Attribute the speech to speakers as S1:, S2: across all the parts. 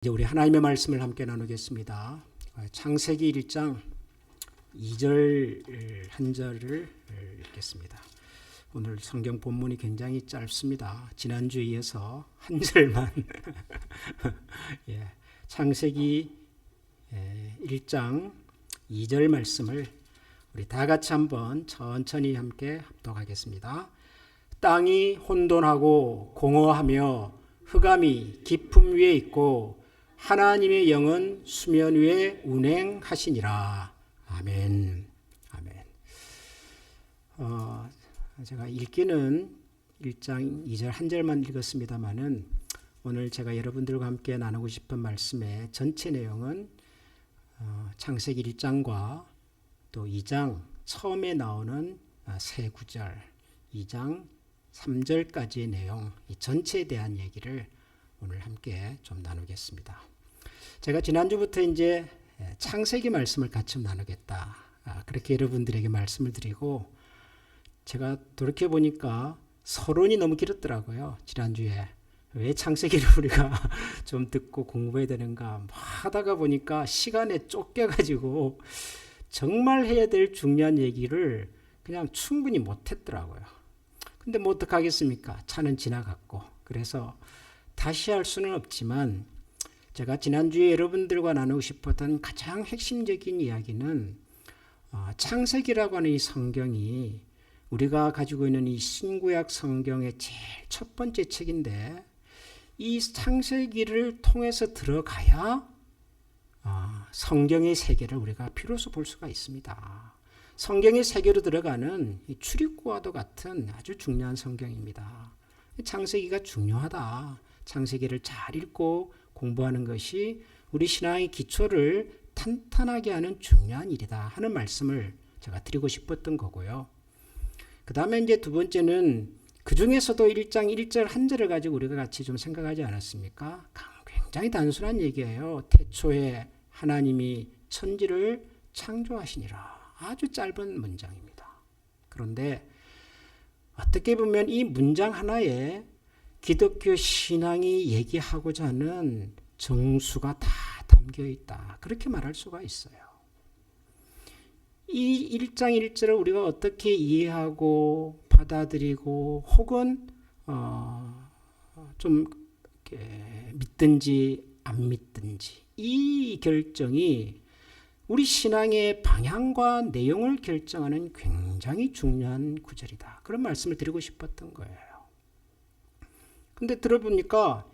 S1: 이제 우리 하나님의 말씀을 함께 나누겠습니다. 창세기 1장 2절 한 절을 읽겠습니다. 오늘 성경 본문이 굉장히 짧습니다. 지난주에 이어서 한 절만 창세기 1장 2절 말씀을 우리 다 같이 한번 천천히 함께 합독하겠습니다. 땅이 혼돈하고 공허하며 흑암이 깊음 위에 있고 하나님의 영은 수면 위에 운행하시니라. 아멘. 아멘. 제가 읽기는 1장 2절 한 절만 읽었습니다만은 오늘 제가 여러분들과 함께 나누고 싶은 말씀의 전체 내용은 창세기 1장과 또 2장 처음에 나오는 세 구절, 2장 3절까지의 내용, 이 전체에 대한 얘기를 오늘 함께 좀 나누겠습니다. 제가 지난주부터 이제 창세기 말씀을 같이 나누겠다. 그렇게 여러분들에게 말씀을 드리고 제가 돌이켜보니까 서론이 너무 길었더라고요. 지난주에. 왜 창세기를 우리가 좀 듣고 공부해야 되는가 하다가 보니까 시간에 쫓겨가지고 정말 해야 될 중요한 얘기를 그냥 충분히 못했더라고요. 근데 뭐 어떡하겠습니까? 차는 지나갔고. 그래서 다시 할 수는 없지만 제가 지난주에 여러분들과 나누고 싶었던 가장 핵심적인 이야기는 창세기라고 하는 이 성경이 우리가 가지고 있는 이 신구약 성경의 제일 첫 번째 책인데 이 창세기를 통해서 들어가야 성경의 세계를 우리가 비로소 볼 수가 있습니다. 성경의 세계로 들어가는 이 출입구와도 같은 아주 중요한 성경입니다. 창세기가 중요하다. 창세기를 잘 읽고 공부하는 것이 우리 신앙의 기초를 탄탄하게 하는 중요한 일이다 하는 말씀을 제가 드리고 싶었던 거고요. 그 다음에 이제 두 번째는 그 중에서도 1장 1절 한 절을 가지고 우리가 같이 좀 생각하지 않았습니까? 굉장히 단순한 얘기예요. 태초에 하나님이 천지를 창조하시니라. 아주 짧은 문장입니다. 그런데 어떻게 보면 이 문장 하나에 기독교 신앙이 얘기하고자 하는 정수가 다 담겨 있다. 그렇게 말할 수가 있어요. 이 1장 1절을 우리가 어떻게 이해하고 받아들이고 혹은 좀 믿든지 안 믿든지 이 결정이 우리 신앙의 방향과 내용을 결정하는 굉장히 중요한 구절이다. 그런 말씀을 드리고 싶었던 거예요. 근데 들어보니까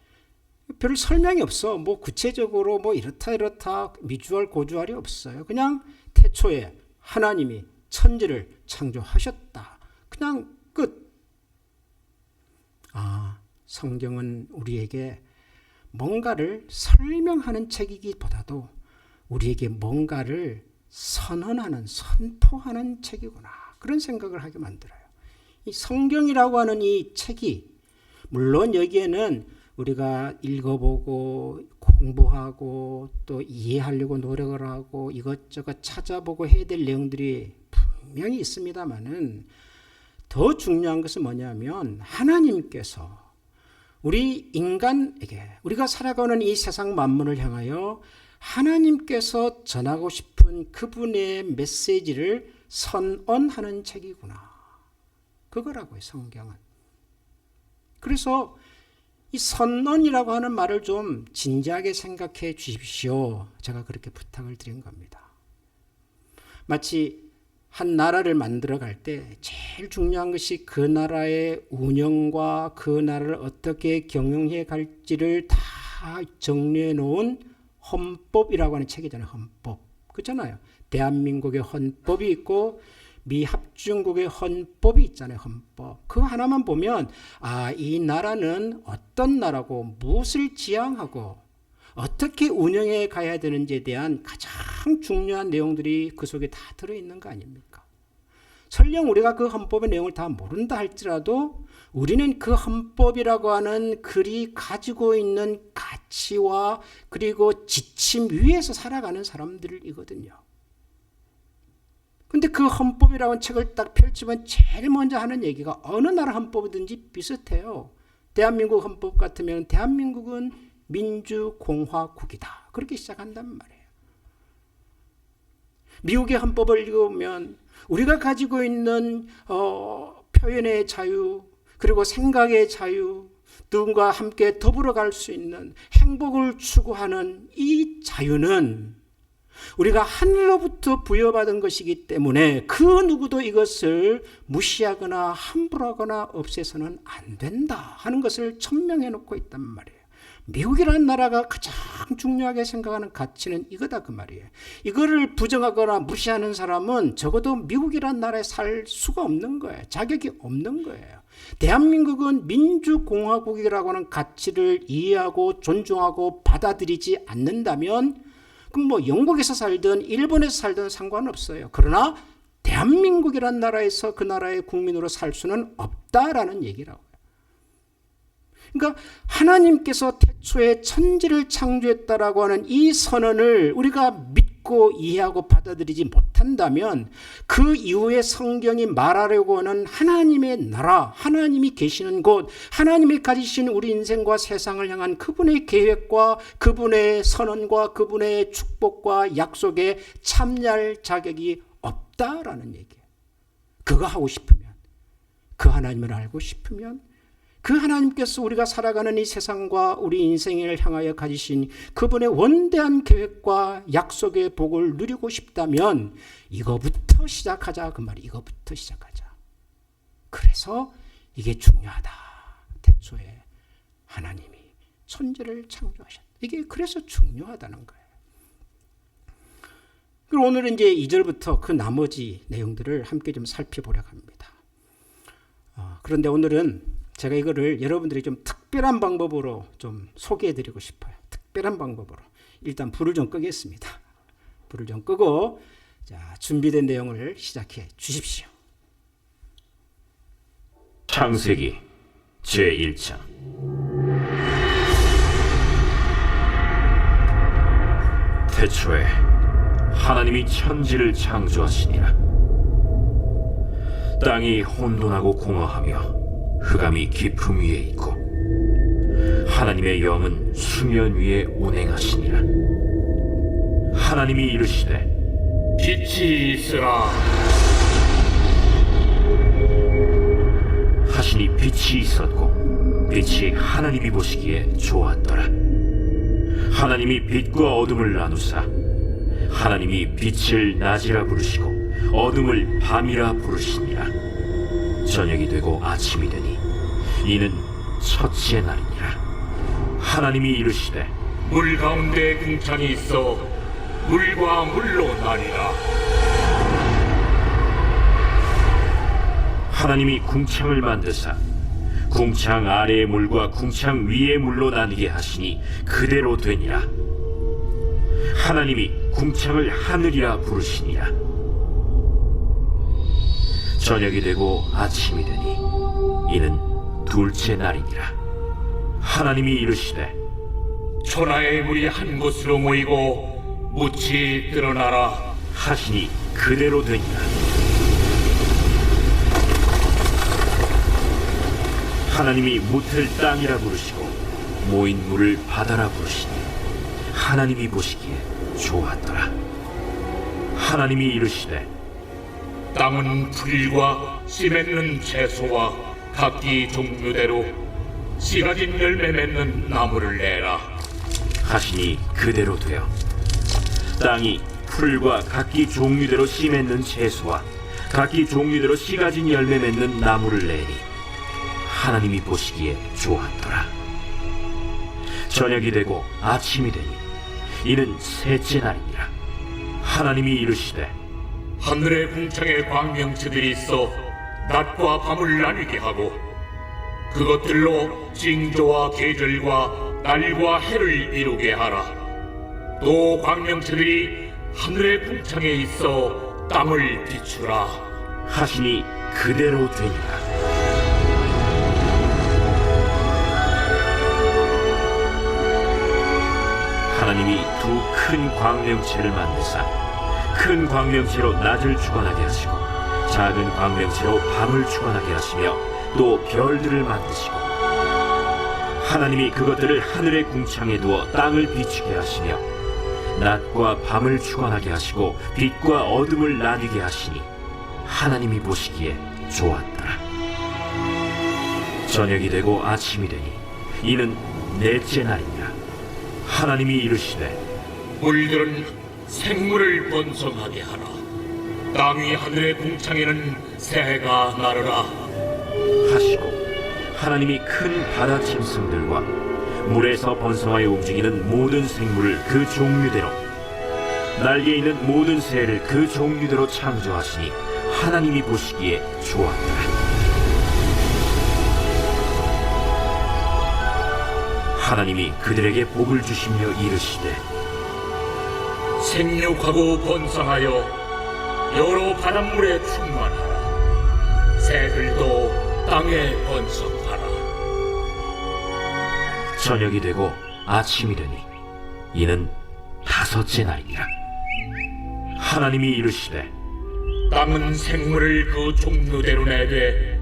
S1: 별 설명이 없어. 뭐 구체적으로 뭐 이렇다 미주알 고주알이 없어요. 그냥 태초에 하나님이 천지를 창조하셨다. 그냥 끝. 성경은 우리에게 뭔가를 설명하는 책이기보다도 우리에게 뭔가를 선언하는, 선포하는 책이구나. 그런 생각을 하게 만들어요. 이 성경이라고 하는 이 책이 물론 여기에는 우리가 읽어보고 공부하고 또 이해하려고 노력을 하고 이것저것 찾아보고 해야 될 내용들이 분명히 있습니다만은 더 중요한 것은 뭐냐면 하나님께서 우리 인간에게 우리가 살아가는 이 세상 만물을 향하여 하나님께서 전하고 싶은 그분의 메시지를 선언하는 책이구나. 그거라고요, 성경은. 그래서 이 선언이라고 하는 말을 좀 진지하게 생각해 주십시오. 제가 그렇게 부탁을 드린 겁니다. 마치 한 나라를 만들어 갈 때 제일 중요한 것이 그 나라의 운영과 그 나라를 어떻게 경영해 갈지를 다 정리해 놓은 헌법이라고 하는 책이잖아요. 헌법. 그렇잖아요. 대한민국의 헌법이 있고 미 합중국의 헌법이 있잖아요. 헌법. 그거 하나만 보면 이 나라는 어떤 나라고 무엇을 지향하고 어떻게 운영해 가야 되는지에 대한 가장 중요한 내용들이 그 속에 다 들어있는 거 아닙니까? 설령 우리가 그 헌법의 내용을 다 모른다 할지라도 우리는 그 헌법이라고 하는 글이 가지고 있는 가치와 그리고 지침 위에서 살아가는 사람들이거든요. 근데 그 헌법이라고 하는 책을 딱 펼치면 제일 먼저 하는 얘기가 어느 나라 헌법이든지 비슷해요. 대한민국 헌법 같으면 대한민국은 민주공화국이다. 그렇게 시작한단 말이에요. 미국의 헌법을 읽으면 우리가 가지고 있는 표현의 자유, 그리고 생각의 자유, 누군가 함께 더불어 갈 수 있는 행복을 추구하는 이 자유는 우리가 하늘로부터 부여받은 것이기 때문에 그 누구도 이것을 무시하거나 함부로하거나 없애서는 안 된다 하는 것을 천명해 놓고 있단 말이에요. 미국이라는 나라가 가장 중요하게 생각하는 가치는 이거다 그 말이에요. 이거를 부정하거나 무시하는 사람은 적어도 미국이라는 나라에 살 수가 없는 거예요. 자격이 없는 거예요. 대한민국은 민주공화국이라고 하는 가치를 이해하고 존중하고 받아들이지 않는다면 그럼 뭐 영국에서 살든 일본에서 살든 상관없어요. 그러나 대한민국이라는 나라에서 그 나라의 국민으로 살 수는 없다라는 얘기라고요. 그러니까 하나님께서 태초에 천지를 창조했다라고 하는 이 선언을 우리가 믿고 이해하고 받아들이지 못한다면 그 이후에 성경이 말하려고 하는 하나님의 나라, 하나님이 계시는 곳, 하나님이 가지신 우리 인생과 세상을 향한 그분의 계획과 그분의 선언과 그분의 축복과 약속에 참여할 자격이 없다라는 얘기예요. 그거 하고 싶으면, 그 하나님을 알고 싶으면 그 하나님께서 우리가 살아가는 이 세상과 우리 인생을 향하여 가지신 그분의 원대한 계획과 약속의 복을 누리고 싶다면 이거부터 시작하자 그 말이. 이거부터 시작하자. 그래서 이게 중요하다. 태초에 하나님이 천지를 창조하셨다. 이게 그래서 중요하다는 거예요. 그리고 오늘은 이제 2절부터 그 나머지 내용들을 함께 좀 살펴보려고 합니다. 그런데 오늘은 제가 이거를 여러분들이 좀 특별한 방법으로 좀 소개해드리고 싶어요. 특별한 방법으로. 일단 불을 좀 끄겠습니다. 불을 좀 끄고 자, 준비된 내용을 시작해 주십시오.
S2: 창세기 제1장. 태초에 하나님이 천지를 창조하시니라. 땅이 혼돈하고 공허하며 흑암이 깊음 위에 있고 하나님의 영은 수면 위에 운행하시니라. 하나님이 이르시되
S3: 빛이 있으라
S2: 하시니 빛이 있었고 빛이 하나님이 보시기에 좋았더라. 하나님이 빛과 어둠을 나누사 하나님이 빛을 낮이라 부르시고 어둠을 밤이라 부르시니라. 저녁이 되고 아침이 되니 이는 첫째 날이니라. 하나님이 이르시되
S3: 물 가운데 궁창이 있어 물과 물로 나뉘라.
S2: 하나님이 궁창을 만드사 궁창 아래의 물과 궁창 위의 물로 나뉘게 하시니 그대로 되니라. 하나님이 궁창을 하늘이라 부르시니라. 저녁이 되고 아침이 되니 이는 둘째 날이니라. 하나님이 이르시되
S3: 천하의 물이 한 곳으로 모이고 묻이 드러나라
S2: 하시니 그대로 되니라. 하나님이 묻을 땅이라 부르시고 모인 물을 바다라 부르시니 하나님이 보시기에 좋았더라. 하나님이 이르시되
S3: 땅은 풀과 씨 맺는 채소와 각기 종류대로 씨 가진 열매 맺는 나무를 내라
S2: 하시니 그대로 되어 땅이 풀과 각기 종류대로 씨 맺는 채소와 각기 종류대로 씨 가진 열매 맺는 나무를 내니 하나님이 보시기에 좋았더라. 저녁이 되고 아침이 되니 이는 셋째 날이니라. 하나님이 이르시되
S3: 하늘의 궁창에 광명체들이 있어 낮과 밤을 나뉘게 하고 그것들로 징조와 계절과 날과 해를 이루게 하라. 또 광명체들이 하늘의 궁창에 있어 땅을 비추라
S2: 하시니 그대로 되니라. 하나님이 두 큰 광명체를 만드사 큰 광명체로 낮을 주관하게 하시고 작은 광명체로 밤을 주관하게 하시며 또 별들을 만드시고 하나님이 그것들을 하늘의 궁창에 두어 땅을 비추게 하시며 낮과 밤을 주관하게 하시고 빛과 어둠을 나뉘게 하시니 하나님이 보시기에 좋았더라. 저녁이 되고 아침이 되니 이는 넷째 날이니라. 하나님이 이르시되
S3: 물들은 생물을 번성하게 하라. 땅 위 하늘의 궁창에는 새가 나르라
S2: 하시고 하나님이 큰 바다 짐승들과 물에서 번성하여 움직이는 모든 생물을 그 종류대로 날개 있는 모든 새를 그 종류대로 창조하시니 하나님이 보시기에 좋았더라. 하나님이 그들에게 복을 주시며 이르시되
S3: 생육하고 번성하여 여러 바닷물에 충만하라. 새들도 땅에 번성하라.
S2: 저녁이 되고 아침이 되니 이는 다섯째 날이니라. 하나님이 이르시되
S3: 땅은 생물을 그 종류대로 내되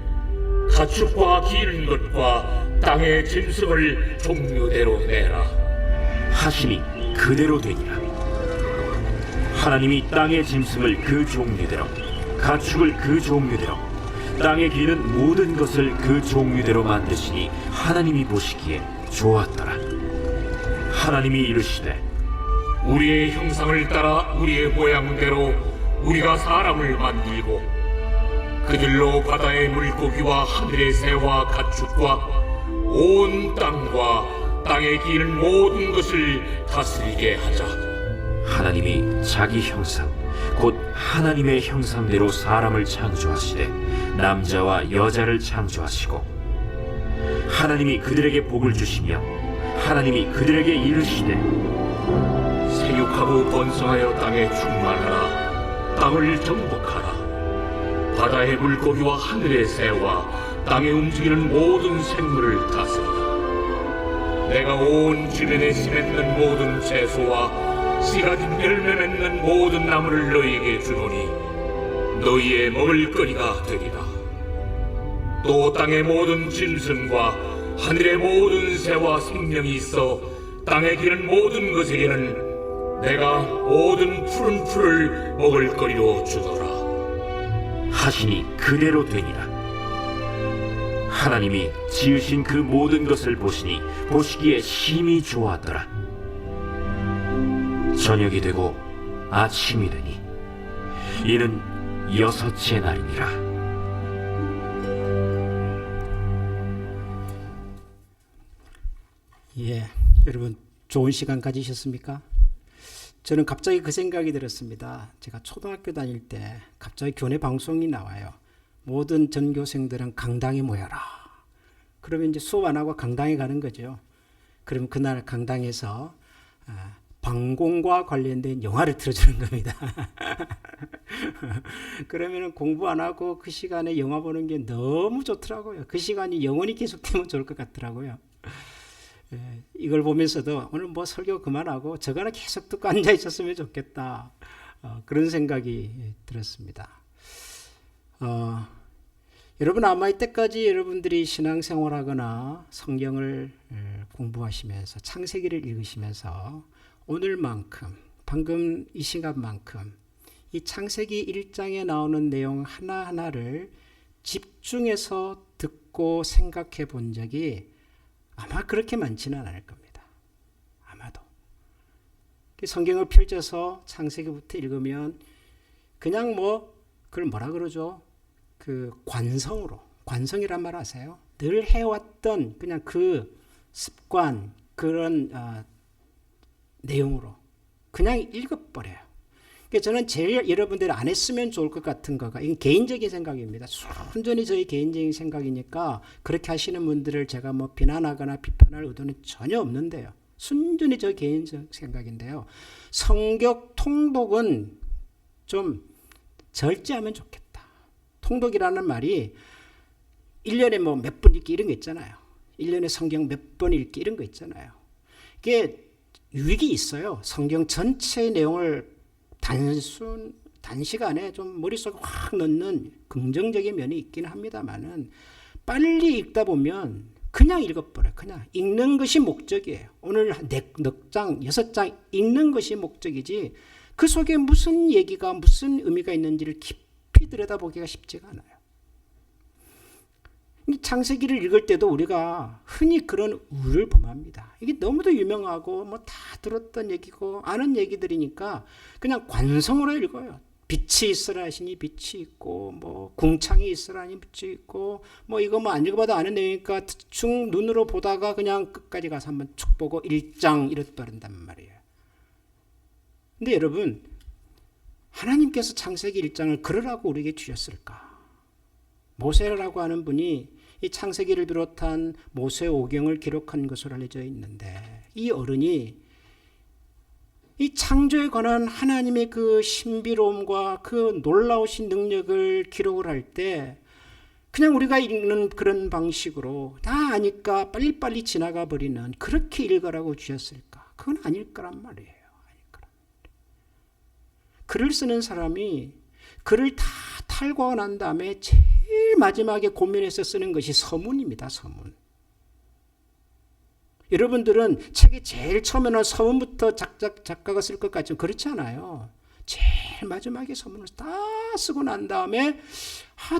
S3: 가축과 기른 것과 땅의 짐승을 종류대로 내라
S2: 하시니 그대로 되니라. 하나님이 땅의 짐승을 그 종류대로 가축을 그 종류대로 땅에 기는 모든 것을 그 종류대로 만드시니 하나님이 보시기에 좋았더라. 하나님이 이르시되
S3: 우리의 형상을 따라 우리의 모양대로 우리가 사람을 만들고 그들로 바다의 물고기와 하늘의 새와 가축과 온 땅과 땅에 기는 모든 것을 다스리게 하자.
S2: 하나님이 자기 형상 곧 하나님의 형상대로 사람을 창조하시되 남자와 여자를 창조하시고 하나님이 그들에게 복을 주시며 하나님이 그들에게 이르시되
S3: 생육하고 번성하여 땅에 충만하라. 땅을 정복하라. 바다의 물고기와 하늘의 새와 땅에 움직이는 모든 생물을 다스리라. 내가 온 주변에 씨 맺는 모든 채소와 씨 가진 열매 맺는 모든 나무를 너희에게 주노니 너희의 먹을거리가 되리라. 또 땅의 모든 짐승과 하늘의 모든 새와 생명이 있어 땅에 기는 모든 것에게는 내가 모든 푸른 풀을 먹을거리로 주노라
S2: 하시니 그대로 되니라. 하나님이 지으신 그 모든 것을 보시니 보시기에 심히 좋았더라. 저녁이 되고 아침이 되니 이는 여섯째 날이니라.
S1: 예, 여러분 좋은 시간 가지셨습니까? 저는 갑자기 그 생각이 들었습니다. 제가 초등학교 다닐 때 갑자기 교내 방송이 나와요. 모든 전교생들은 강당에 모여라. 그러면 이제 수업 안 하고 강당에 가는 거죠. 그러면 그날 강당에서 방공과 관련된 영화를 틀어주는 겁니다. 그러면 공부 안 하고 그 시간에 영화 보는 게 너무 좋더라고요. 그 시간이 영원히 계속되면 좋을 것 같더라고요. 이걸 보면서도 오늘 뭐 설교 그만하고 저거는 계속 듣고 앉아 있었으면 좋겠다. 그런 생각이 들었습니다. 여러분 아마 이때까지 여러분들이 신앙생활하거나 성경을 공부하시면서 창세기를 읽으시면서 오늘만큼 방금 이 시간만큼 이 창세기 1장에 나오는 내용 하나하나를 집중해서 듣고 생각해 본 적이 아마 그렇게 많지는 않을 겁니다. 아마도. 성경을 펼쳐서 창세기부터 읽으면 그냥 그걸 뭐라 그러죠? 그 관성이란 말 아세요? 늘 해왔던 그냥 그 습관, 그런 내용으로 그냥 읽어버려요. 저는 제일 여러분들이 안 했으면 좋을 것 같은 거가, 이건 개인적인 생각입니다. 순전히 저희 개인적인 생각이니까 그렇게 하시는 분들을 제가 비난하거나 비판할 의도는 전혀 없는데요. 순전히 저 개인적 생각인데요. 성경 통독은 좀 절제하면 좋겠다. 통독이라는 말이 1년에 몇 번 읽기 이런 거 있잖아요. 1년에 성경 몇 번 읽기 이런 거 있잖아요. 이게 유익이 있어요. 성경 전체의 내용을 단시간에 좀 머릿속에 확 넣는 긍정적인 면이 있긴 합니다만은 빨리 읽다 보면 그냥 읽어버려요. 그냥 읽는 것이 목적이에요. 오늘 4장, 6장 읽는 것이 목적이지 그 속에 무슨 얘기가 무슨 의미가 있는지를 깊이 들여다보기가 쉽지가 않아요. 이 창세기를 읽을 때도 우리가 흔히 그런 우를 범합니다. 이게 너무도 유명하고 뭐 다 들었던 얘기고 아는 얘기들이니까 그냥 관성으로 읽어요. 빛이 있으라 하시니 빛이 있고 뭐 궁창이 있으라 하니 빛이 있고 뭐 이거 뭐 안 읽어봐도 아는 내용이니까 대충 눈으로 보다가 그냥 끝까지 가서 한번 쭉 보고 1장 이렇다른단 말이에요. 근데 여러분, 하나님께서 창세기 1장을 그러라고 우리에게 주셨을까? 모세라고 하는 분이 이 창세기를 비롯한 모세 오경을 기록한 것으로 알려져 있는데 이 어른이 이 창조에 관한 하나님의 그 신비로움과 그 놀라우신 능력을 기록을 할 때 그냥 우리가 읽는 그런 방식으로 다 아니까 빨리빨리 지나가 버리는 그렇게 읽으라고 주셨을까? 그건 아닐 거란 말이에요. 글을 쓰는 사람이 글을 다 탈고하고 난 다음에 제일 마지막에 고민해서 쓰는 것이 서문입니다. 서문. 여러분들은 책의 제일 처음에는 서문부터 작가가 쓸 것 같지만 그렇지 않아요. 제일 마지막에 서문을 다 쓰고 난 다음에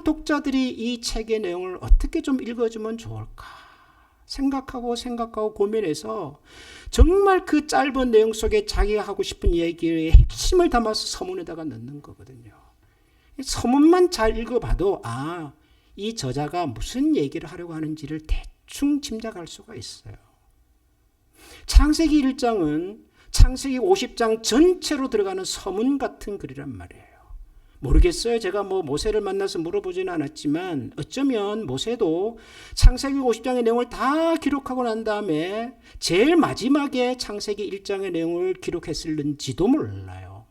S1: 독자들이 이 책의 내용을 어떻게 좀 읽어주면 좋을까 생각하고 고민해서 정말 그 짧은 내용 속에 자기가 하고 싶은 얘기의 핵심을 담아서 서문에다가 넣는 거거든요. 서문만 잘 읽어봐도 이 저자가 무슨 얘기를 하려고 하는지를 대충 짐작할 수가 있어요. 창세기 1장은 창세기 50장 전체로 들어가는 서문 같은 글이란 말이에요. 모르겠어요. 제가 뭐 모세를 만나서 물어보지는 않았지만 어쩌면 모세도 창세기 50장의 내용을 다 기록하고 난 다음에 제일 마지막에 창세기 1장의 내용을 기록했을는지도 몰라요.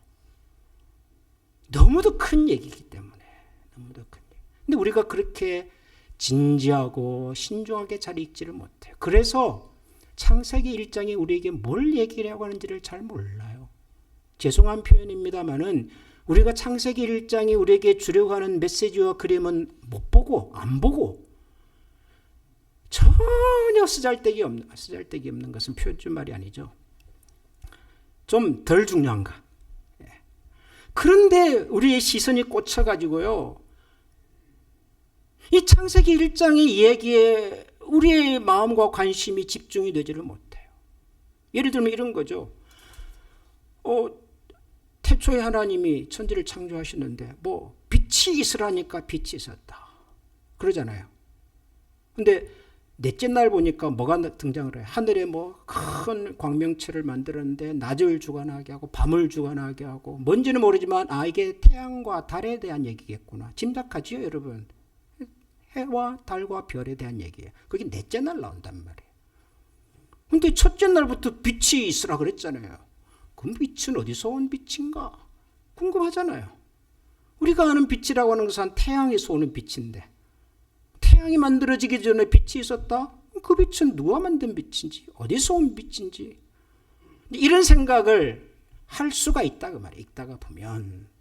S1: 너무도 큰 얘기이기 때문에. 너무도 큰 얘기. 근데 우리가 그렇게 진지하고 신중하게 잘 읽지를 못해요. 그래서 창세기 1장이 우리에게 뭘 얘기하려고 하는지를 잘 몰라요. 죄송한 표현입니다만은 우리가 창세기 1장이 우리에게 주려고 하는 메시지와 그림은 못 보고 안 보고 전혀 쓰잘데기 없는 것은 표준 말이 아니죠. 좀 덜 중요한가. 그런데 우리의 시선이 꽂혀가지고요. 이 창세기 1장의 이야기에 우리의 마음과 관심이 집중이 되지를 못해요. 예를 들면 이런 거죠. 태초에 하나님이 천지를 창조하시는데 뭐 빛이 있으라니까 빛이 있었다. 그러잖아요. 근데 넷째 날 보니까 뭐가 등장을 해요? 하늘에 뭐 큰 광명체를 만들었는데 낮을 주관하게 하고 밤을 주관하게 하고 뭔지는 모르지만 이게 태양과 달에 대한 얘기겠구나. 짐작하지요, 여러분? 해와 달과 별에 대한 얘기예요. 그게 넷째 날 나온단 말이에요. 근데 첫째 날부터 빛이 있으라 그랬잖아요. 그럼 빛은 어디서 온 빛인가? 궁금하잖아요. 우리가 아는 빛이라고 하는 것은 태양에서 오는 빛인데 태양이 만들어지기 전에 빛이 있었다? 그 빛은 누가 만든 빛인지 어디서 온 빛인지 이런 생각을 할 수가 있다 그 말이에요. 읽다가 보면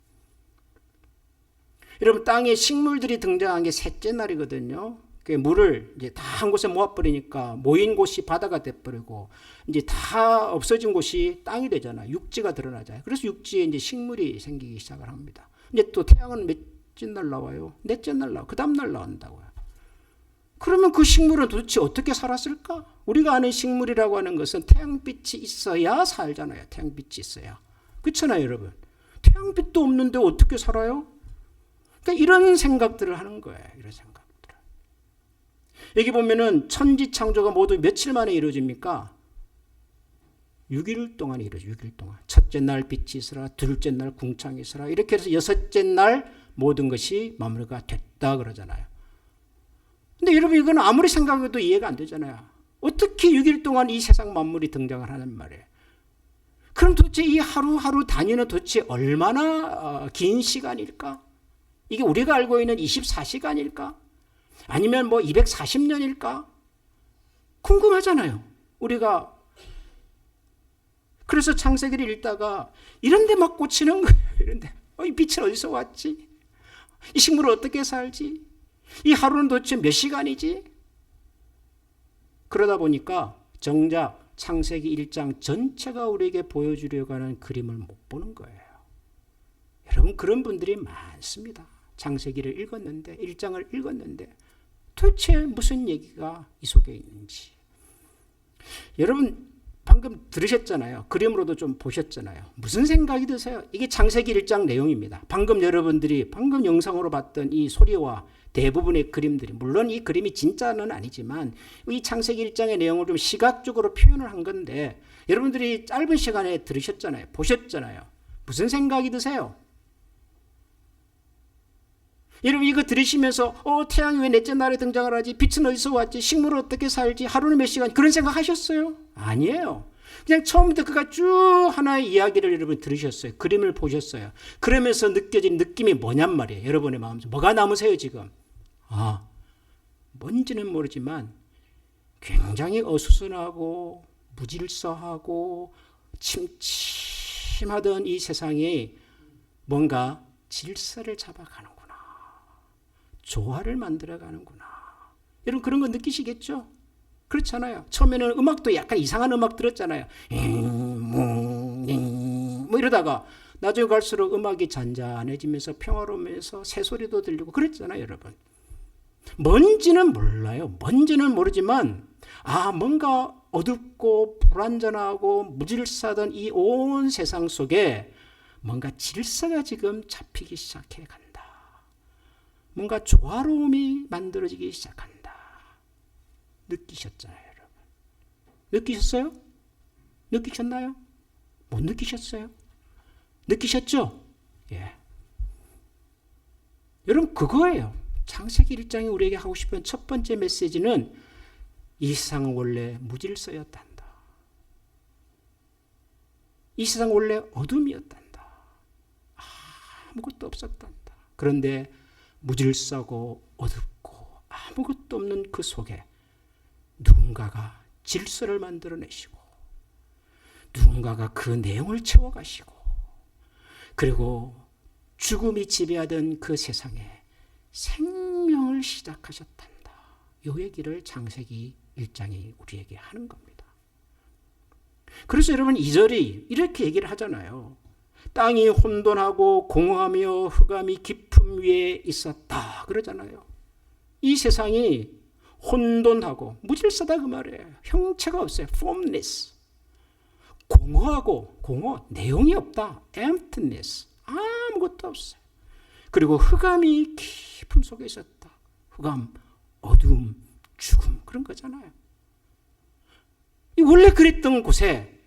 S1: 여러분 땅에 식물들이 등장한 게 셋째 날이거든요. 물을 이제 다 한 곳에 모아버리니까 모인 곳이 바다가 돼버리고 이제 다 없어진 곳이 땅이 되잖아요. 육지가 드러나잖아요. 그래서 육지에 이제 식물이 생기기 시작을 합니다. 이제 또 태양은 몇째 날 나와요? 넷째 날 나와. 그 다음 날 나온다고요. 그러면 그 식물은 도대체 어떻게 살았을까? 우리가 아는 식물이라고 하는 것은 태양빛이 있어야 살잖아요. 태양빛이 있어야. 그렇잖아요, 여러분. 태양빛도 없는데 어떻게 살아요? 그러니까 이런 생각들을 하는 거예요. 이런 생각들. 여기 보면은 천지 창조가 모두 며칠 만에 이루어집니까? 6일 동안에 이루어져. 6일 동안. 첫째 날 빛이 있으라, 둘째 날 궁창이 있으라. 이렇게 해서 여섯째 날 모든 것이 마무리가 됐다 그러잖아요. 근데 여러분 이건 아무리 생각해도 이해가 안 되잖아요. 어떻게 6일 동안 이 세상 만물이 등장을 하는 말이에요. 그럼 도대체 이 하루하루 단위는 도대체 얼마나 긴 시간일까? 이게 우리가 알고 있는 24시간일까? 아니면 뭐 240년일까? 궁금하잖아요. 우리가. 그래서 창세기를 읽다가 이런 데 막 꽂히는 거예요. 이런데. 이 빛은 어디서 왔지? 이 식물은 어떻게 살지? 이 하루는 도대체 몇 시간이지? 그러다 보니까 정작 창세기 1장 전체가 우리에게 보여주려고 하는 그림을 못 보는 거예요. 여러분, 그런 분들이 많습니다. 창세기를 읽었는데, 1장을 읽었는데 도대체 무슨 얘기가 이 속에 있는지. 여러분 방금 들으셨잖아요. 그림으로도 좀 보셨잖아요. 무슨 생각이 드세요? 이게 창세기 1장 내용입니다. 방금 여러분들이 방금 영상으로 봤던 이 소리와 대부분의 그림들이, 물론 이 그림이 진짜는 아니지만 이 창세기 1장의 내용을 좀 시각적으로 표현을 한 건데, 여러분들이 짧은 시간에 들으셨잖아요. 보셨잖아요. 무슨 생각이 드세요? 여러분 이거 들으시면서 태양이 왜 넷째 날에 등장을 하지? 빛은 어디서 왔지? 식물은 어떻게 살지? 하루는 몇 시간? 그런 생각 하셨어요? 아니에요. 그냥 처음부터 그가 쭉 하나의 이야기를 여러분 들으셨어요. 그림을 보셨어요. 그러면서 느껴진 느낌이 뭐냔 말이에요. 여러분의 마음속에 뭐가 남으세요 지금? 뭔지는 모르지만 굉장히 어수선하고 무질서하고 침침하던 이 세상에 뭔가 질서를 잡아가는구나. 조화를 만들어가는구나. 여러분 그런 거 느끼시겠죠? 그렇잖아요. 처음에는 음악도 약간 이상한 음악 들었잖아요. 뭐 이러다가 나중에 갈수록 음악이 잔잔해지면서 평화로우면서 새소리도 들리고 그랬잖아요, 여러분. 뭔지는 몰라요. 뭔지는 모르지만 뭔가 어둡고 불완전하고 무질서하던 이 온 세상 속에 뭔가 질서가 지금 잡히기 시작해 간다. 뭔가 조화로움이 만들어지기 시작한다. 느끼셨잖아요, 여러분. 느끼셨어요? 느끼셨나요? 못 느끼셨어요? 느끼셨죠? 예. 여러분 그거예요. 창세기 1장이 우리에게 하고 싶은 첫 번째 메시지는 이 세상은 원래 무질서였단다. 이 세상은 원래 어둠이었단다. 아무것도 없었단다. 그런데 무질서고 어둡고 아무것도 없는 그 속에 누군가가 질서를 만들어내시고 누군가가 그 내용을 채워가시고 그리고 죽음이 지배하던 그 세상에 생명을 시작하셨단다. 이 얘기를 창세기 1장이 우리에게 하는 겁니다. 그래서 여러분 2절이 이렇게 얘기를 하잖아요. 땅이 혼돈하고 공허하며 흑암이 깊음 위에 있었다 그러잖아요. 이 세상이 혼돈하고 무질서다 그 말이에요. 형체가 없어요. formless. 공허하고 내용이 없다. emptiness. 아무것도 없어요. 그리고 흑암이 깊음 속에 있었다. 흑암, 어두움, 죽음 그런 거잖아요. 원래 그랬던 곳에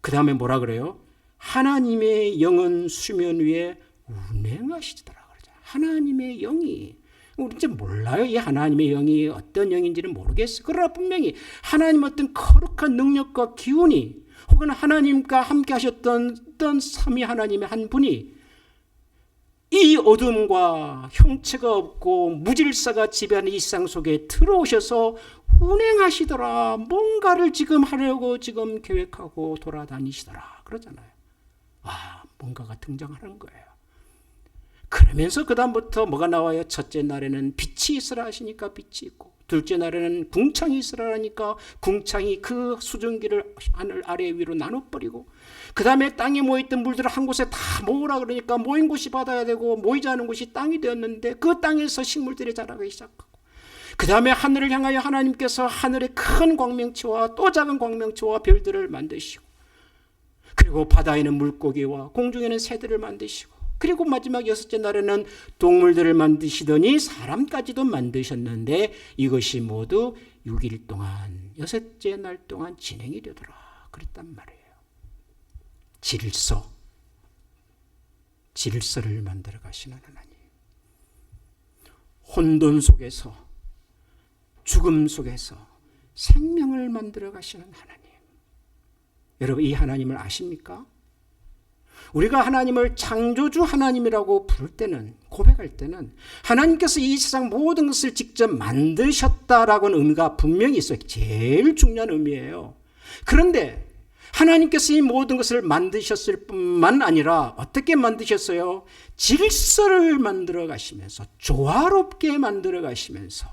S1: 그 다음에 뭐라 그래요? 하나님의 영은 수면 위에 운행하시더라 그러죠. 하나님의 영이, 우리 이제 몰라요. 이 하나님의 영이 어떤 영인지는 모르겠어요. 그러나 분명히 하나님 어떤 거룩한 능력과 기운이, 혹은 하나님과 함께 하셨던 어떤 삼위 하나님의 한 분이 이 어둠과 형체가 없고 무질서가 지배하는 이 세상 속에 들어오셔서 운행하시더라. 뭔가를 지금 하려고 지금 계획하고 돌아다니시더라 그러잖아요. 뭔가가 등장하는 거예요. 그러면서 그 다음부터 뭐가 나와요? 첫째 날에는 빛이 있으라 하시니까 빛이 있고, 둘째 날에는 궁창이 있으라 하니까 궁창이 그 수증기를 하늘 아래 위로 나눠버리고, 그 다음에 땅에 모여있던 물들을 한 곳에 다 모으라 그러니까 모인 곳이 바다야 되고 모이지 않은 곳이 땅이 되었는데 그 땅에서 식물들이 자라기 시작하고, 그 다음에 하늘을 향하여 하나님께서 하늘의 큰 광명체와 또 작은 광명체와 별들을 만드시고, 그리고 바다에는 물고기와 공중에는 새들을 만드시고, 그리고 마지막 여섯째 날에는 동물들을 만드시더니 사람까지도 만드셨는데 이것이 모두 6일 동안, 여섯째 날 동안 진행이 되더라 그랬단 말이에요. 질서를 만들어 가시는 하나님. 혼돈 속에서, 죽음 속에서 생명을 만들어 가시는 하나님. 여러분 이 하나님을 아십니까? 우리가 하나님을 창조주 하나님이라고 부를 때는, 고백할 때는 하나님께서 이 세상 모든 것을 직접 만드셨다라고는 의미가 분명히 있어요. 제일 중요한 의미예요. 그런데 하나님께서 이 모든 것을 만드셨을 뿐만 아니라 어떻게 만드셨어요? 질서를 만들어 가시면서, 조화롭게 만들어 가시면서,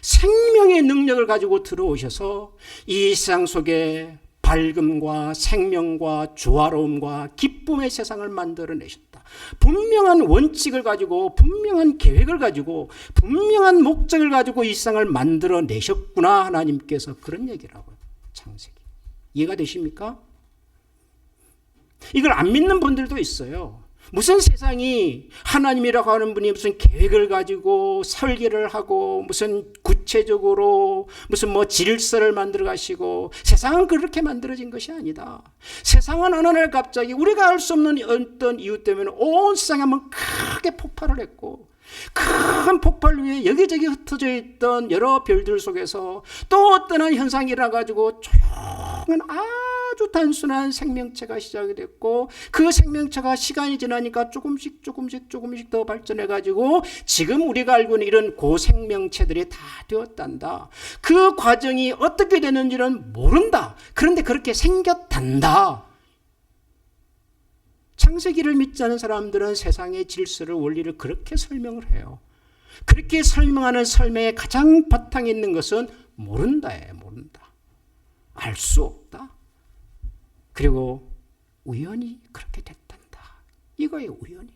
S1: 생명의 능력을 가지고 들어오셔서 이 세상 속에 밝음과 생명과 조화로움과 기쁨의 세상을 만들어내셨다. 분명한 원칙을 가지고 분명한 계획을 가지고 분명한 목적을 가지고 이 세상을 만들어내셨구나. 하나님께서 그런 얘기를 하고요. 창세기. 이해가 되십니까? 이걸 안 믿는 분들도 있어요. 무슨 세상이 하나님이라고 하는 분이 무슨 계획을 가지고 설계를 하고 무슨 구체적으로 무슨 뭐 질서를 만들어 가시고 세상은 그렇게 만들어진 것이 아니다. 세상은 어느 날 갑자기 우리가 알 수 없는 어떤 이유 때문에 온 세상이 한번 크게 폭발을 했고 큰 폭발 위에 여기저기 흩어져 있던 여러 별들 속에서 또 어떤 현상이 일어나가지고 조용한 아주 단순한 생명체가 시작이 됐고 그 생명체가 시간이 지나니까 조금씩 더 발전해가지고 지금 우리가 알고 있는 이런 고생명체들이 다 되었단다. 그 과정이 어떻게 되는지는 모른다. 그런데 그렇게 생겼단다. 창세기를 믿지 않은 사람들은 세상의 질서를 원리를 그렇게 설명을 해요. 그렇게 설명하는 설명의 가장 바탕에 있는 것은 모른다예요. 모른다. 알 수 없다. 그리고 우연히 그렇게 됐단다. 이거예요. 우연히.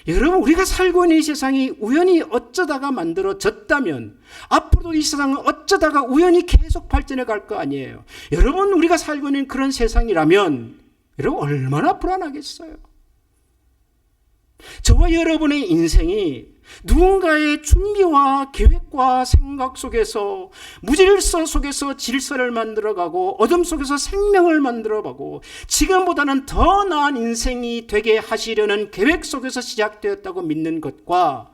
S1: 여러분 우리가 살고 있는 이 세상이 우연히 어쩌다가 만들어졌다면 앞으로도 이 세상은 어쩌다가 우연히 계속 발전해 갈 거 아니에요. 여러분 우리가 살고 있는 그런 세상이라면 여러분 얼마나 불안하겠어요. 저와 여러분의 인생이 누군가의 준비와 계획과 생각 속에서 무질서 속에서 질서를 만들어가고 어둠 속에서 생명을 만들어가고 지금보다는 더 나은 인생이 되게 하시려는 계획 속에서 시작되었다고 믿는 것과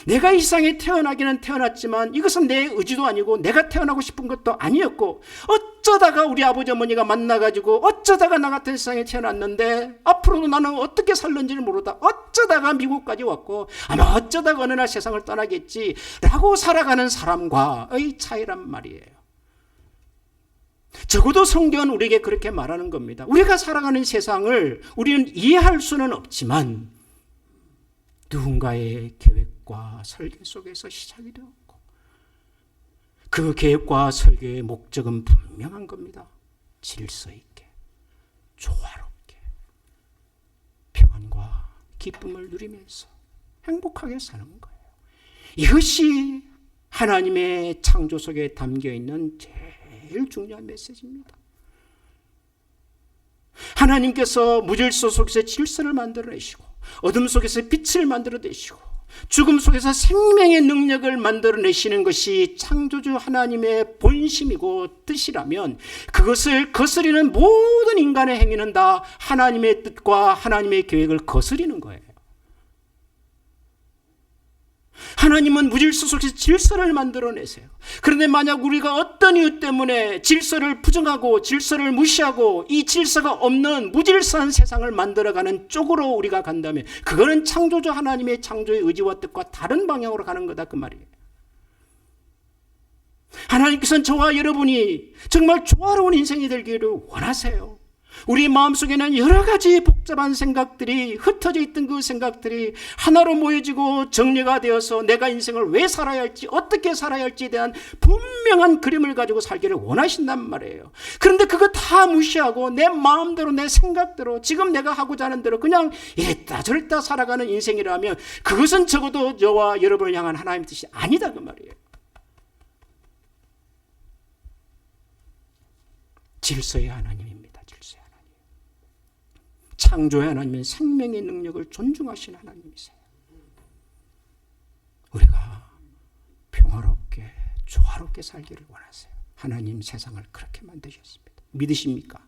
S1: 내가 이 세상에 태어나기는 태어났지만 이것은 내 의지도 아니고 내가 태어나고 싶은 것도 아니었고 어쩌다가 우리 아버지 어머니가 만나가지고 어쩌다가 나 같은 세상에 태어났는데 앞으로도 나는 어떻게 살는지를 모르다 어쩌다가 미국까지 왔고 아마 어쩌다가 어느 날 세상을 떠나겠지 라고 살아가는 사람과의 차이란 말이에요. 적어도 성경은 우리에게 그렇게 말하는 겁니다. 우리가 살아가는 세상을 우리는 이해할 수는 없지만 누군가의 계획과 설계 속에서 시작이 되었고 그 계획과 설계의 목적은 분명한 겁니다. 질서 있게, 조화롭게, 평안과 기쁨을 누리면서 행복하게 사는 거예요. 이것이 하나님의 창조 속에 담겨있는 제일 중요한 메시지입니다. 하나님께서 무질서 속에서 질서를 만들어내시고 어둠 속에서 빛을 만들어내시고 죽음 속에서 생명의 능력을 만들어내시는 것이 창조주 하나님의 본심이고 뜻이라면 그것을 거스리는 모든 인간의 행위는 다 하나님의 뜻과 하나님의 계획을 거스리는 거예요. 하나님은 무질서 속에서 질서를 만들어내세요. 그런데 만약 우리가 어떤 이유 때문에 질서를 부정하고 질서를 무시하고 이 질서가 없는 무질서한 세상을 만들어가는 쪽으로 우리가 간다면 그거는 창조주 하나님의 창조의 의지와 뜻과 다른 방향으로 가는 거다 그 말이에요. 하나님께서는 저와 여러분이 정말 조화로운 인생이 되기를 원하세요. 우리 마음속에는 여러 가지 복잡한 생각들이 흩어져 있던 그 생각들이 하나로 모여지고 정리가 되어서 내가 인생을 왜 살아야 할지 어떻게 살아야 할지에 대한 분명한 그림을 가지고 살기를 원하신단 말이에요. 그런데 그거 다 무시하고 내 마음대로 내 생각대로 지금 내가 하고자 하는 대로 그냥 이랬다 저랬다 살아가는 인생이라면 그것은 적어도 저와 여러분을 향한 하나님의 뜻이 아니다 그 말이에요. 질서의 하나님입니다. 창조의 하나님은 생명의 능력을 존중하시는 하나님이세요. 우리가 평화롭게 조화롭게 살기를 원하세요. 하나님 세상을 그렇게 만드셨습니다. 믿으십니까?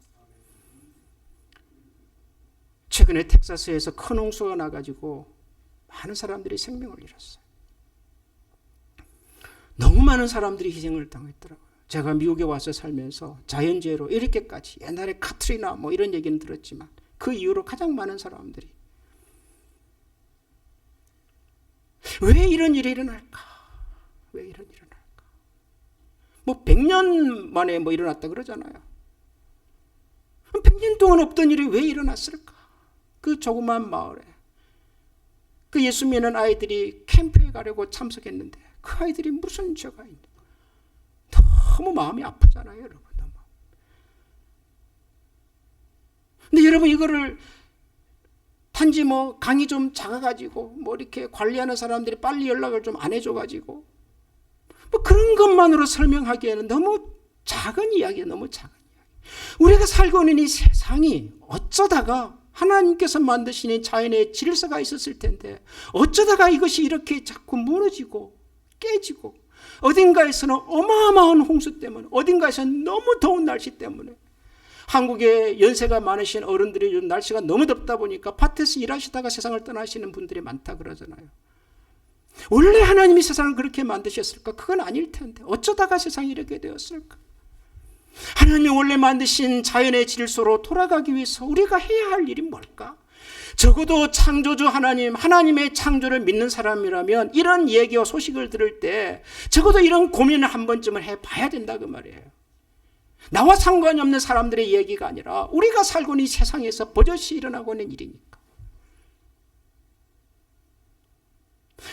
S1: 최근에 텍사스에서 큰 홍수가 나가지고 많은 사람들이 생명을 잃었어요. 너무 많은 사람들이 희생을 당했더라고요. 제가 미국에 와서 살면서 자연재해로 이렇게까지 옛날에 카트리나 뭐 이런 얘기는 들었지만 그 이후로 가장 많은 사람들이 왜 이런 일이 일어날까? 왜 이런 일이 일어날까? 뭐 100년 만에 뭐 일어났다 그러잖아요. 100년 동안 없던 일이 왜 일어났을까? 그 조그만 마을에 그 예수 믿는 아이들이 캠프에 가려고 참석했는데 그 아이들이 무슨 죄가 있는 너무 마음이 아프잖아요, 여러분. 너무. 근데 여러분 이거를 단지 뭐 강이 좀 작아가지고 뭐 이렇게 관리하는 사람들이 빨리 연락을 좀 안 해줘가지고 뭐 그런 것만으로 설명하기에는 너무 작은 이야기예요. 너무 작은 이야기. 우리가 살고 있는 이 세상이 어쩌다가 하나님께서 만드신 이 자연의 질서가 있었을 텐데 어쩌다가 이것이 이렇게 자꾸 무너지고 깨지고 어딘가에서는 어마어마한 홍수 때문에 어딘가에서는 너무 더운 날씨 때문에 한국에 연세가 많으신 어른들이 요즘 날씨가 너무 덥다 보니까 밭에서 일하시다가 세상을 떠나시는 분들이 많다 그러잖아요. 원래 하나님이 세상을 그렇게 만드셨을까? 그건 아닐 텐데 어쩌다가 세상이 이렇게 되었을까? 하나님이 원래 만드신 자연의 질서로 돌아가기 위해서 우리가 해야 할 일이 뭘까? 적어도 창조주 하나님, 하나님의 창조를 믿는 사람이라면 이런 얘기와 소식을 들을 때 적어도 이런 고민을 한 번쯤은 해봐야 된다 그 말이에요. 나와 상관이 없는 사람들의 얘기가 아니라 우리가 살고 있는 이 세상에서 버젓이 일어나고 있는 일이니까.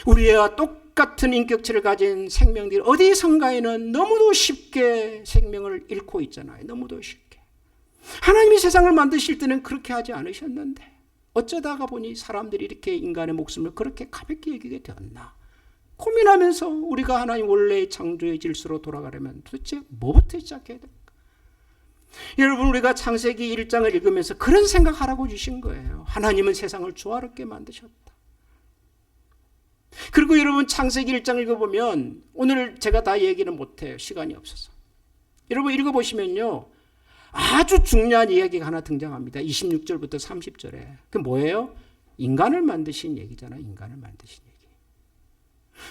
S1: 우리와 똑같은 인격체를 가진 생명들이 어디선가에는 너무도 쉽게 생명을 잃고 있잖아요. 너무도 쉽게. 하나님이 세상을 만드실 때는 그렇게 하지 않으셨는데 어쩌다가 보니 사람들이 이렇게 인간의 목숨을 그렇게 가볍게 여기게 되었나 고민하면서 우리가 하나님 원래의 창조의 질서로 돌아가려면 도대체 뭐부터 시작해야 될까? 여러분 우리가 창세기 1장을 읽으면서 그런 생각하라고 주신 거예요. 하나님은 세상을 조화롭게 만드셨다. 그리고 여러분 창세기 1장 읽어보면 오늘 제가 다 얘기는 못해요. 시간이 없어서. 여러분 읽어보시면요. 아주 중요한 이야기가 하나 등장합니다. 26절부터 30절에. 그게 뭐예요? 인간을 만드신 얘기잖아요. 인간을 만드신 얘기.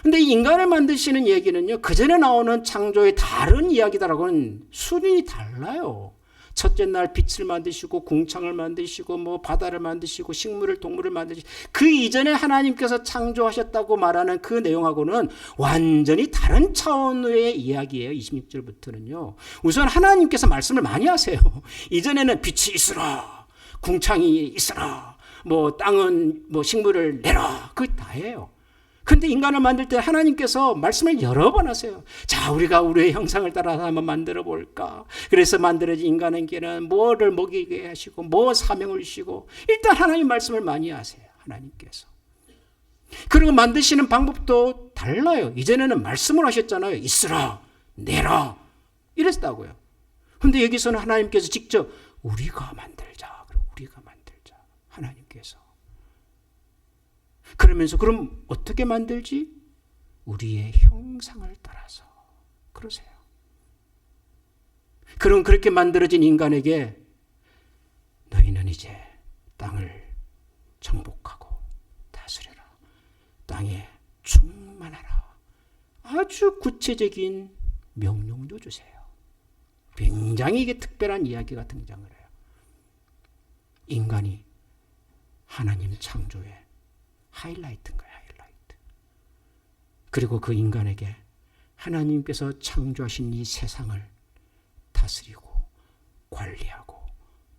S1: 근데 이 인간을 만드시는 얘기는요. 그전에 나오는 창조의 다른 이야기다라고는 수준이 달라요. 첫째 날 빛을 만드시고 궁창을 만드시고 뭐 바다를 만드시고 식물을 동물을 만드시고 그 이전에 하나님께서 창조하셨다고 말하는 그 내용하고는 완전히 다른 차원의 이야기예요. 26절부터는요. 우선 하나님께서 말씀을 많이 하세요. 이전에는 빛이 있으라, 궁창이 있으라, 뭐 땅은 뭐 식물을 내라, 그게 다예요. 근데 인간을 만들 때 하나님께서 말씀을 여러 번 하세요. 자, 우리가 우리의 형상을 따라서 한번 만들어 볼까? 그래서 만들어진 인간에게는 뭐를 먹이게 하시고 뭐 사명을 주시고 일단 하나님 말씀을 많이 하세요. 하나님께서. 그리고 만드시는 방법도 달라요. 이전에는 말씀을 하셨잖아요. 있으라, 내라 이랬다고요. 근데 여기서는 하나님께서 직접 우리가 만들자. 우리가 만들자. 하나님께서. 그러면서 그럼 어떻게 만들지? 우리의 형상을 따라서 그러세요. 그럼 그렇게 만들어진 인간에게 너희는 이제 땅을 정복하고 다스려라. 땅에 충만하라. 아주 구체적인 명령도 주세요. 굉장히 이게 특별한 이야기가 등장을 해요. 인간이 하나님 창조의 하이라이트인 거예요. 하이라이트. 그리고 그 인간에게 하나님께서 창조하신 이 세상을 다스리고 관리하고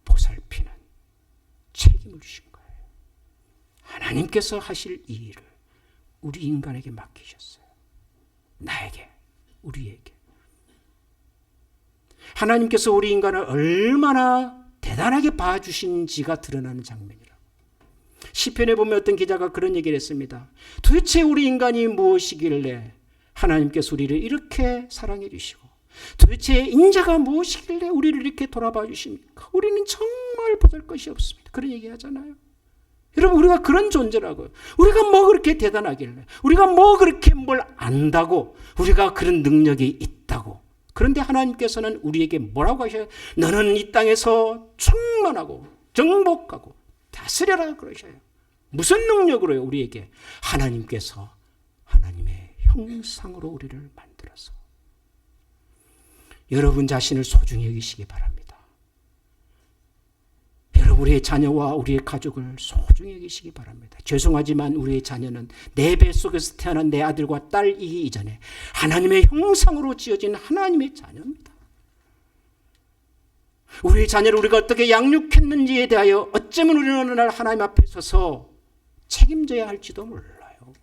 S1: 보살피는 책임을 주신 거예요. 하나님께서 하실 이 일을 우리 인간에게 맡기셨어요. 나에게, 우리에게. 하나님께서 우리 인간을 얼마나 대단하게 봐주신지가 드러나는 장면이라. 시편에 보면 어떤 기자가 그런 얘기를 했습니다. 도대체 우리 인간이 무엇이길래 하나님께서 우리를 이렇게 사랑해 주시고 도대체 인자가 무엇이길래 우리를 이렇게 돌아봐 주십니까? 우리는 정말 보잘 것이 없습니다. 그런 얘기 하잖아요. 여러분 우리가 그런 존재라고요. 우리가 뭐 그렇게 대단하길래 우리가 뭐 그렇게 뭘 안다고 우리가 그런 능력이 있다고. 그런데 하나님께서는 우리에게 뭐라고 하셔요? 너는 이 땅에서 충만하고 정복하고 다스려라 그러셔요. 무슨 능력으로요? 우리에게 하나님께서 하나님의 형상으로 우리를 만들어서. 여러분 자신을 소중히 여기시기 바랍니다. 여러분 우리의 자녀와 우리의 가족을 소중히 여기시기 바랍니다. 죄송하지만 우리의 자녀는 내 뱃속에서 태어난 내 아들과 딸이기 이전에 하나님의 형상으로 지어진 하나님의 자녀입니다. 우리 자녀를 우리가 어떻게 양육했는지에 대하여 어쩌면 우리는 어느 날 하나님 앞에 서서 책임져야 할지도 몰라요.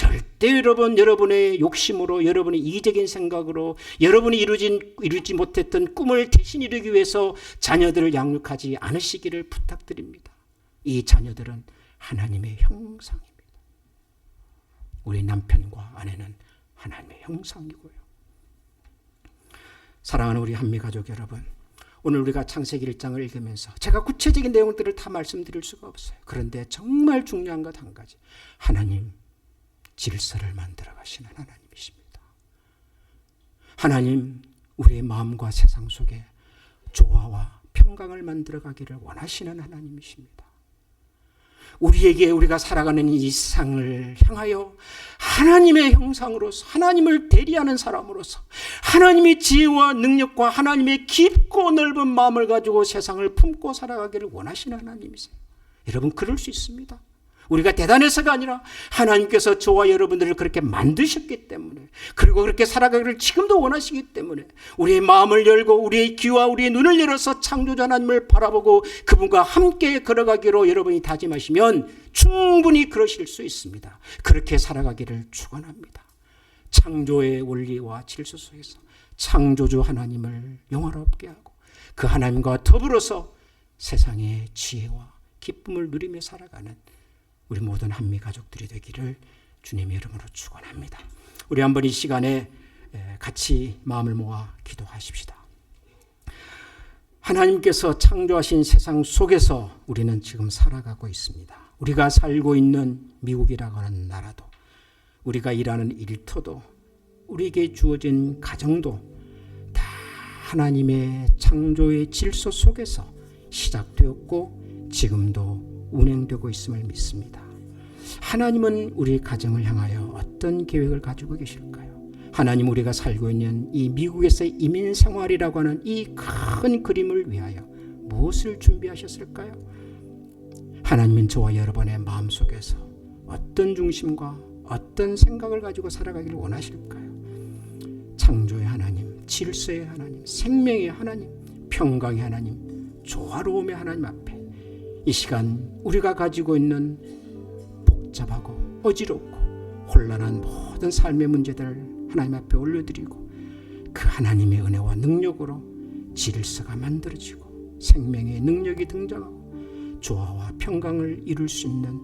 S1: 절대 여러분의 욕심으로, 여러분의 이기적인 생각으로, 여러분이 이루지 못했던 꿈을 대신 이루기 위해서 자녀들을 양육하지 않으시기를 부탁드립니다. 이 자녀들은 하나님의 형상입니다. 우리 남편과 아내는 하나님의 형상이고요. 사랑하는 우리 한미가족 여러분, 오늘 우리가 창세기 1장을 읽으면서 제가 구체적인 내용들을 다 말씀드릴 수가 없어요. 그런데 정말 중요한 것 한 가지, 하나님 질서를 만들어 가시는 하나님이십니다. 하나님 우리의 마음과 세상 속에 조화와 평강을 만들어 가기를 원하시는 하나님이십니다. 우리가 살아가는 이 세상을 향하여 하나님의 형상으로서, 하나님을 대리하는 사람으로서, 하나님의 지혜와 능력과 하나님의 깊고 넓은 마음을 가지고 세상을 품고 살아가기를 원하시는 하나님이세요. 여러분, 그럴 수 있습니다. 우리가 대단해서가 아니라 하나님께서 저와 여러분들을 그렇게 만드셨기 때문에, 그리고 그렇게 살아가기를 지금도 원하시기 때문에 우리의 마음을 열고 우리의 귀와 우리의 눈을 열어서 창조자 하나님을 바라보고 그분과 함께 걸어가기로 여러분이 다짐하시면 충분히 그러실 수 있습니다. 그렇게 살아가기를 축원합니다. 창조의 원리와 질서 속에서 창조주 하나님을 영화롭게 하고 그 하나님과 더불어서 세상의 지혜와 기쁨을 누리며 살아가는 우리 모든 한미 가족들이 되기를 주님의 이름으로 축원합니다. 우리 한번 이 시간에 같이 마음을 모아 기도하십시다. 하나님께서 창조하신 세상 속에서 우리는 지금 살아가고 있습니다. 우리가 살고 있는 미국이라고 하는 나라도, 우리가 일하는 일터도, 우리에게 주어진 가정도 다 하나님의 창조의 질서 속에서 시작되었고 지금도 운행되고 있음을 믿습니다. 하나님은 우리 가정을 향하여 어떤 계획을 가지고 계실까요? 하나님, 우리가 살고 있는 이 미국에서의 이민 생활이라고 하는 이 큰 그림을 위하여 무엇을 준비하셨을까요? 하나님은 저와 여러분의 마음속에서 어떤 중심과 어떤 생각을 가지고 살아가기를 원하실까요? 창조의 하나님, 질서의 하나님, 생명의 하나님, 평강의 하나님, 조화로움의 하나님 앞에 이 시간 우리가 가지고 있는 복잡하고 어지럽고 혼란한 모든 삶의 문제들을 하나님 앞에 올려드리고 그 하나님의 은혜와 능력으로 질서가 만들어지고 생명의 능력이 등장하고 조화와 평강을 이룰 수 있는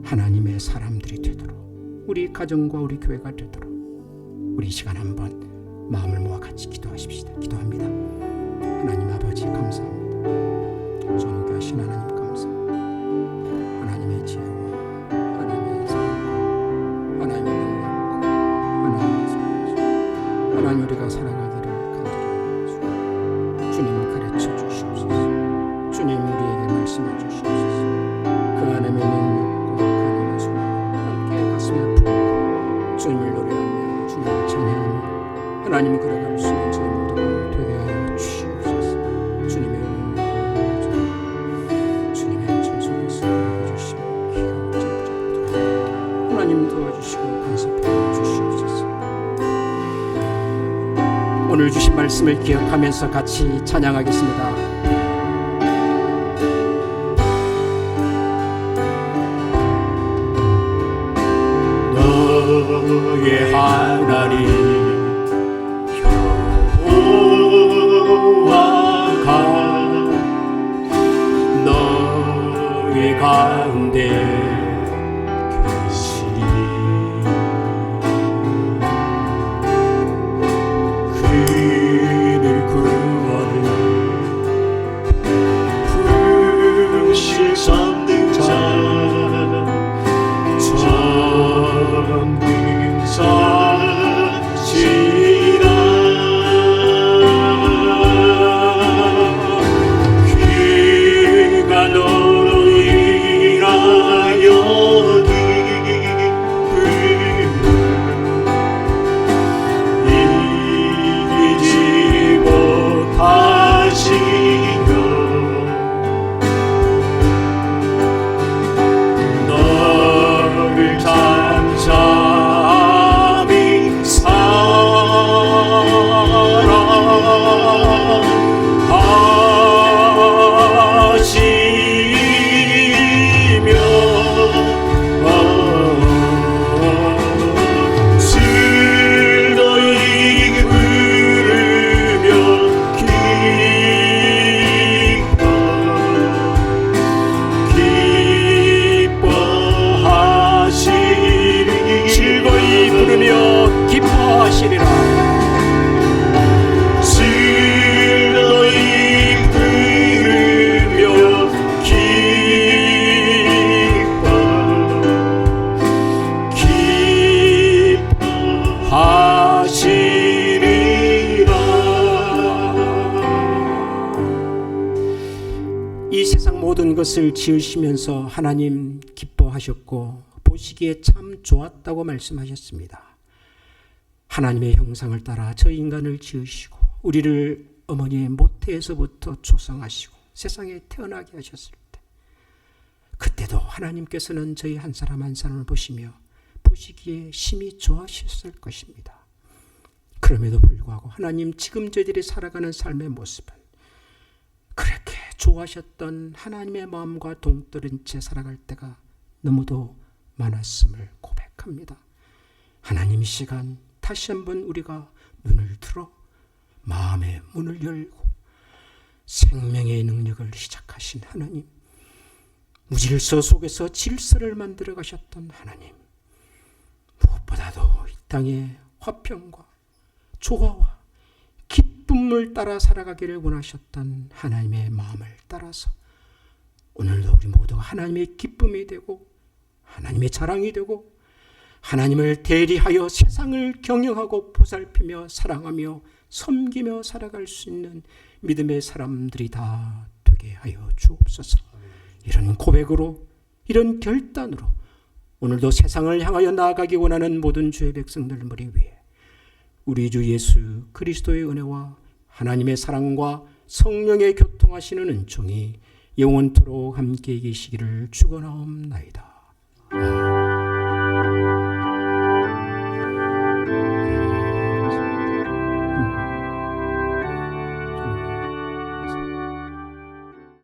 S1: 하나님의 사람들이 되도록, 우리 가정과 우리 교회가 되도록 우리 이 시간 한번 마음을 모아 같이 기도하십시다. 기도합니다. 하나님 아버지 감사합니다. 존귀하신 하나님 감사합니다. 하나님의 지혜와 하나님의 사랑과 하나님의 능력과 하나님의 소망, 하나님 우리가 살아가기를 간절히 원하시고 주님 가르쳐 주시옵소서. 주님 우리에게 말씀해 주시옵소서. 그 하나님의 능력과 그 하나님의 소망을 함께 가슴에 품고 주님을 노래하며 주님을 찬양하며 하나님이 걸어갈 수 있는 저희 모두가 되게 하여 주시옵소서. 주님의 은혜와 주님의 천속에서 해주시며 기가 잡자 하나님 도와주시고 간섭해 주시옵소서. 오늘 주신 말씀을 기억하면서 같이 찬양하겠습니다. 너의 하나님 여호와가 너의 가운데 계시니 그를 구원을 부르실 선능자 전능자시라. 그가 너로 인하여 하시리라.
S2: 진로 이끌며
S1: 기뻐하시리라. 이 세상 모든 것을 지으시면서 하나님 기뻐하셨고 보시기에 참 좋았다고 말씀하셨습니다. 하나님의 형상을 따라 저 인간을 지으시고 우리를 어머니의 모태에서부터 조성하시고 세상에 태어나게 하셨을 때, 그때도 하나님께서는 저희 한 사람 한 사람을 보시며 보시기에 심히 좋아하셨을 것입니다. 그럼에도 불구하고 하나님 지금 저희들이 살아가는 삶의 모습은 그렇게 좋아하셨던 하나님의 마음과 동떨어진 채 살아갈 때가 너무도 많았음을 고백합니다. 하나님 이 시간 다시 한번 우리가 눈을 들어 마음의 문을 열고 생명의 능력을 시작하신 하나님, 무질서 속에서 질서를 만들어 가셨던 하나님, 무엇보다도 이 땅의 화평과 조화와 기쁨을 따라 살아가기를 원하셨던 하나님의 마음을 따라서 오늘도 우리 모두가 하나님의 기쁨이 되고 하나님의 자랑이 되고 하나님을 대리하여 세상을 경영하고 보살피며 사랑하며 섬기며 살아갈 수 있는 믿음의 사람들이 다 되게 하여 주옵소서. 이런 고백으로, 이런 결단으로 오늘도 세상을 향하여 나아가기 원하는 모든 주의 백성들 머리 위에 우리 주 예수 그리스도의 은혜와 하나님의 사랑과 성령의 교통하시는 은총이 영원토록 함께 계시기를 축원하옵나이다.